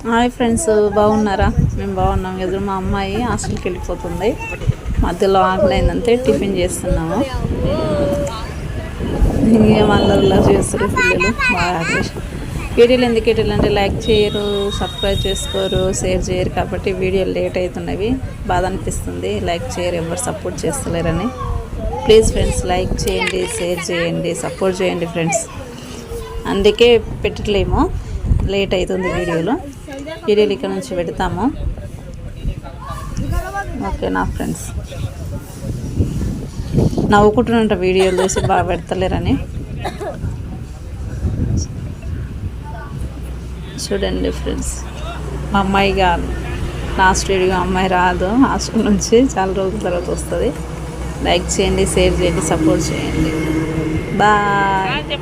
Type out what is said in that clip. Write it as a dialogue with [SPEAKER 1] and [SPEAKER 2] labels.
[SPEAKER 1] Hi friends, బాగున్నారా? మేము బాగున్నాం. ఎదురు మా అమ్మాయి హాస్టల్కి వెళ్ళిపోతుంది. మధ్యలో ఆకలైందంటే టిఫిన్ చేస్తున్నాము. ఇంకేం అల్లరిలా చేస్తారు పిల్లలు. బాగా వీడియోలు ఎందుకు ఎట్లంటే లైక్ చేయరు, సబ్స్క్రైబ్ చేసుకోరు, షేర్ చేయరు. కాబట్టి వీడియోలు లేట్ అవుతున్నవి. బాధ అనిపిస్తుంది. లైక్ చేయరు, ఎవరు సపోర్ట్ చేస్తలేరని. ప్లీజ్ ఫ్రెండ్స్, లైక్ చేయండి, షేర్ చేయండి, సపోర్ట్ చేయండి ఫ్రెండ్స్. అందుకే పెట్టట్లేము, లేట్ అవుతుంది వీడియోలు ఇక్కడ నుంచి పెడతాము. ఓకేనా ఫ్రెండ్స్? నవ్వుకుంటున్నట్టు వీడియోలు చూసి బాగా పెడతలేరని చూడండి ఫ్రెండ్స్. మా అమ్మాయి కాదు, లాస్ట్ వీడియో అమ్మాయి రాదు హాస్టల్ నుంచి, చాలా రోజుల తర్వాత వస్తుంది. లైక్ చేయండి, షేర్ చేయండి, సపోర్ట్ చేయండి. బాయ్.